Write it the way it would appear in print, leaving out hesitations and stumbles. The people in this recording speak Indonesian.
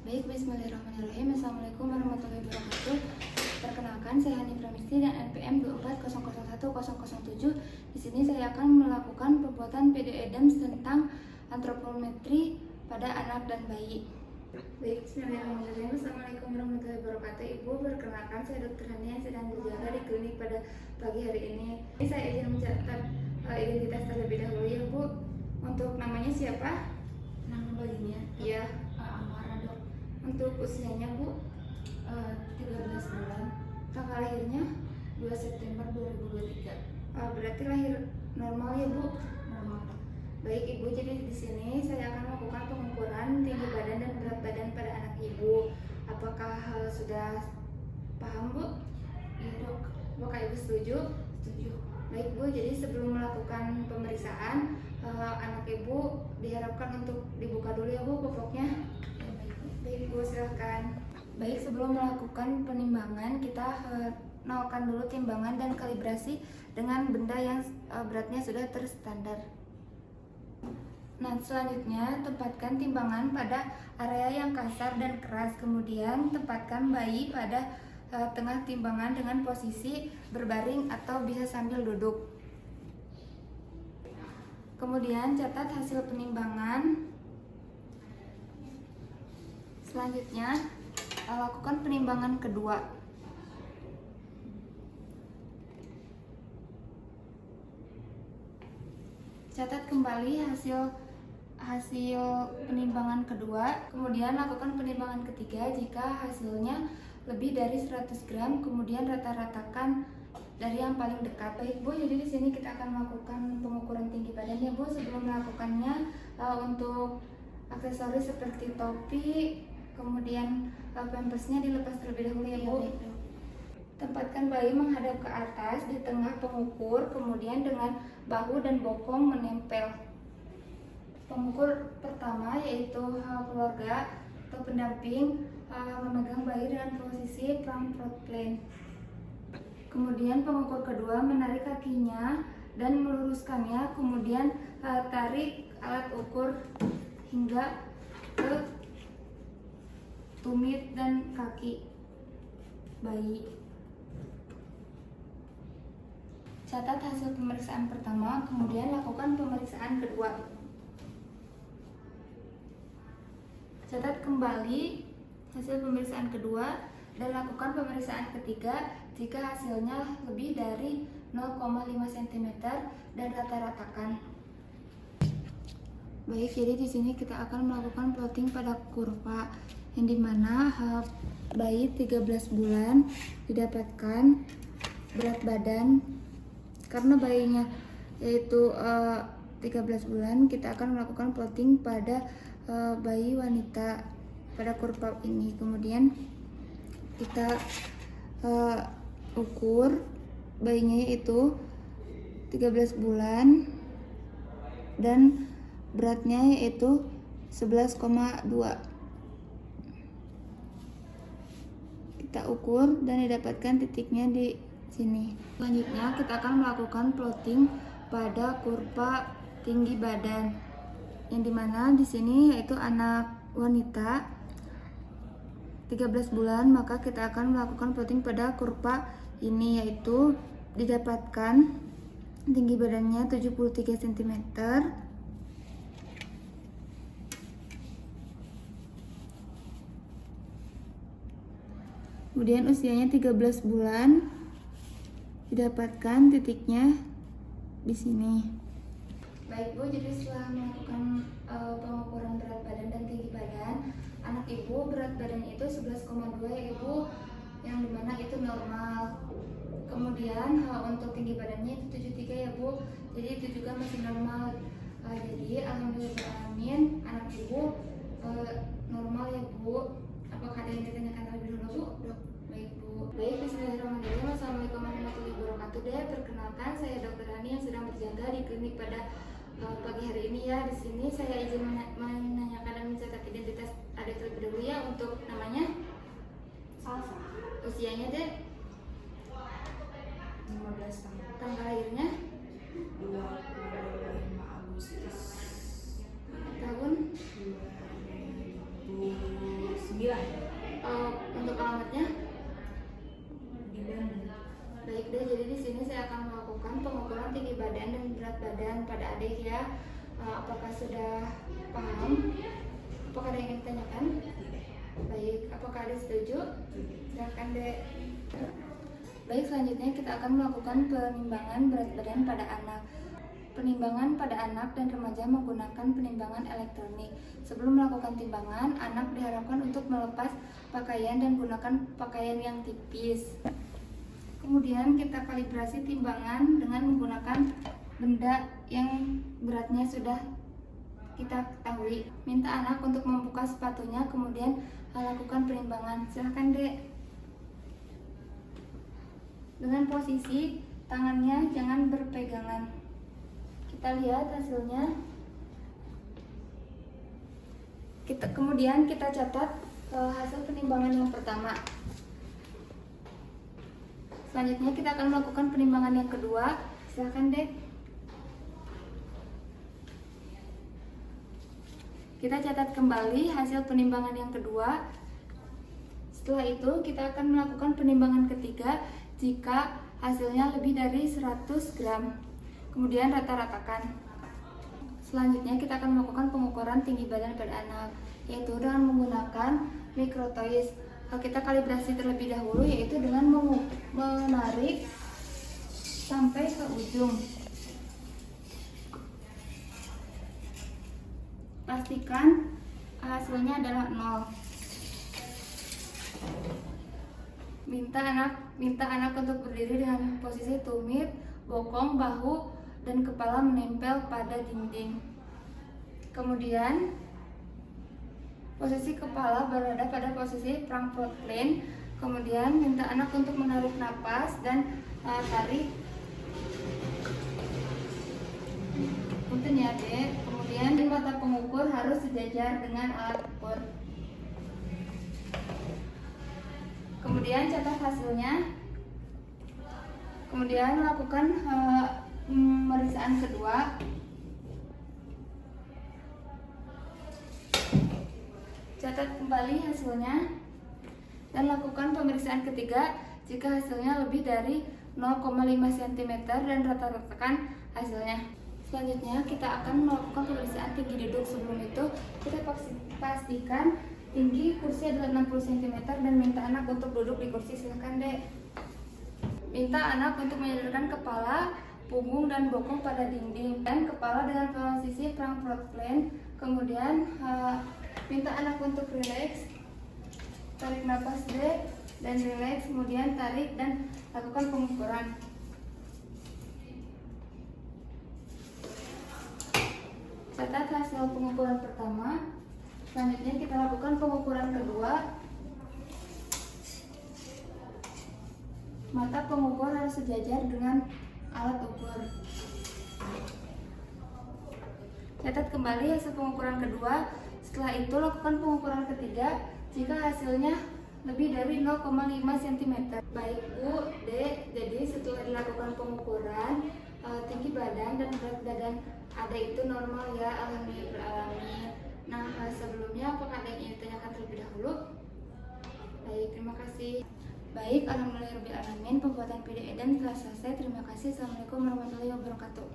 Baik, bismillahirrahmanirrahim. Assalamualaikum warahmatullahi wabarakatuh. Perkenalkan, saya Hani Pramisti dan NPM 24001-007. Di sini saya akan melakukan pembuatan video Adams tentang antropometri pada anak dan bayi. Baik, bismillahirrahmanirrahim. Assalamualaikum warahmatullahi wabarakatuh. Ibu, perkenalkan, saya Dr. Hani yang sedang berjaga di klinik pada pagi hari ini. Saya izin mencatat identitas terlebih dahulu ya, Bu. Untuk namanya siapa? Nama bayinya? Iya. Amara, Dok. Untuk usianya, Bu, 13 bulan. Tanggal lahirnya 2 September 2023. Berarti lahir normal ya, Bu? Normal. Baik, Ibu, jadi di sini saya akan melakukan pengukuran tinggi badan dan berat badan pada anak Ibu. Apakah sudah paham, Bu? Iya, Dok. Apakah Ibu setuju? Setuju. Baik, Bu, jadi sebelum melakukan pemeriksaan, anak Ibu diharapkan untuk dibuka dulu ya, Bu, popoknya. Ya, baik, Bu, silahkan. Baik, sebelum melakukan penimbangan, kita nolkan dulu timbangan dan kalibrasi dengan benda yang beratnya sudah terstandar. Nah, selanjutnya tempatkan timbangan pada area yang kasar dan keras. Kemudian tempatkan bayi pada tengah timbangan dengan posisi berbaring atau bisa sambil duduk. Kemudian catat hasil penimbangan. Selanjutnya lakukan penimbangan kedua. Catat kembali hasil penimbangan kedua, kemudian lakukan penimbangan ketiga jika hasilnya lebih dari 100 gram, kemudian rata-ratakan dari yang paling dekat. Baik, Bu, jadi di sini kita akan melakukan pengukuran tinggi badan ya, Bu. Sebelum melakukannya, untuk aksesoris seperti topi, kemudian pampersnya dilepas terlebih dahulu ya, Bu. Tempatkan bayi menghadap ke atas di tengah pengukur, kemudian dengan bahu dan bokong menempel. Pengukur pertama yaitu keluarga atau pendamping memegang bayi dengan posisi front plane. Kemudian pengukur kedua menarik kakinya dan meluruskannya, kemudian tarik alat ukur hingga ke tumit dan kaki bayi. Catat hasil pemeriksaan pertama, kemudian lakukan pemeriksaan kedua. Catat kembali hasil pemeriksaan kedua dan lakukan pemeriksaan ketiga jika hasilnya lebih dari 0,5 cm dan rata-ratakan. Baik, jadi di sini kita akan melakukan plotting pada kurva yang dimana bayi 13 bulan didapatkan berat badan, karena bayinya yaitu 13 bulan, kita akan melakukan plotting pada bayi wanita pada kurva ini. Kemudian kita ukur bayinya yaitu 13 bulan dan beratnya yaitu 11,2. Kita ukur dan didapatkan titiknya di sini. Selanjutnya kita akan melakukan plotting pada kurva tinggi badan, yang dimana di sini yaitu anak wanita 13 bulan, maka kita akan melakukan plotting pada kurva ini, yaitu didapatkan tinggi badannya 73 cm, kemudian usianya 13 bulan, didapatkan titiknya di sini. Baik, Bu, jadi setelah melakukan pengukuran berat badan dan tinggi badan, anak Ibu berat badannya itu 11,2 ya, Ibu, yang dimana itu normal. Kemudian untuk tinggi badannya itu 73 ya, Bu, jadi itu juga masih normal. Jadi alhamdulillahirrahmanirrahim, anak Ibu normal ya, Bu. Apakah ada yang ditanyakan lebih dulu, Bu? Dok. Baik, Bu. Baik, bismillahirrahmanirrahim. Assalamualaikum warahmatullahi wabarakatuh. Perkenalkan, saya Dr. Hani yang sedang berjaga di klinik pada pagi hari ini ya. Di sini saya izin menanyakan dan mencatat identitas adik terlebih dahulu ya. Untuk namanya Salsa. Usianya, Dek? 15 tahun. Tanggal lahirnya 25 Agustus. Tahun 2009. Untuk alamatnya, di Bandung. baik deh. Jadi di sini saya akan melakukan pengukuran tinggi badan dan berat badan pada adik ya. Apakah sudah paham? Apakah ada yang ingin ditanyakan? Baik, apakah ada setuju? Silakan dek. Baik, selanjutnya kita akan melakukan penimbangan berat badan pada anak. Penimbangan pada anak dan remaja menggunakan penimbangan elektronik. Sebelum melakukan timbangan, anak diharapkan untuk melepas pakaian dan gunakan pakaian yang tipis. Kemudian kita kalibrasi timbangan dengan menggunakan benda yang beratnya sudah kita ketahui. Minta anak untuk membuka sepatunya, kemudian lakukan penimbangan. Silahkan dek. Dengan posisi tangannya jangan berpegangan. Kita lihat hasilnya. Kemudian kita catat hasil penimbangan yang pertama. Selanjutnya kita akan melakukan penimbangan yang kedua. Silahkan dek. Kita catat kembali hasil penimbangan yang kedua. Setelah itu kita akan melakukan penimbangan ketiga jika hasilnya lebih dari 100 gram. Kemudian rata-ratakan. Selanjutnya kita akan melakukan pengukuran tinggi badan pada anak, yaitu dengan menggunakan mikrotoys. Kita kalibrasi terlebih dahulu, yaitu dengan menarik sampai ke ujung. Pastikan hasilnya adalah 0. Minta anak untuk berdiri dengan posisi tumit, bokong, bahu, dan kepala menempel pada dinding. Kemudian posisi kepala berada pada posisi Frankfurt plane. Kemudian minta anak untuk menarik napas dan tarik. Punten ya dek. Kemudian mata pengukur harus sejajar dengan alat ukur. Kemudian catat hasilnya. Kemudian lakukan pemeriksaan kedua. Catat kembali hasilnya dan lakukan pemeriksaan ketiga jika hasilnya lebih dari 0,5 cm dan rata-ratakan hasilnya. Selanjutnya kita akan melakukan pemeriksaan tinggi duduk. Sebelum itu kita pastikan tinggi kursi adalah 60 cm dan minta anak untuk duduk di kursi. Silahkan dek. Minta anak untuk menyandarkan kepala, punggung, dan bokong pada dinding dan kepala dengan posisi Frankfurt plane. Kemudian minta anak untuk relax, tarik nafas dek dan relax, kemudian tarik dan lakukan pengukuran. Catat hasil pengukuran pertama. Selanjutnya kita lakukan pengukuran kedua. Mata pengukur harus sejajar dengan alat ukur. Catat kembali hasil pengukuran kedua. Setelah itu lakukan pengukuran ketiga jika hasilnya lebih dari 0,5 cm. Baik Bu, Dek, jadi setelah dilakukan pengukuran tinggi badan dan berat badan ada itu normal ya, alhamdulillah beralamin. Nah, sebelumnya apakah ada yang ingin ditanyakan terlebih dahulu? Baik, terima kasih. Baik, alhamdulillahirabbil alamin, pembuatan PDE dan telah selesai. Terima kasih. Assalamualaikum warahmatullahi wabarakatuh.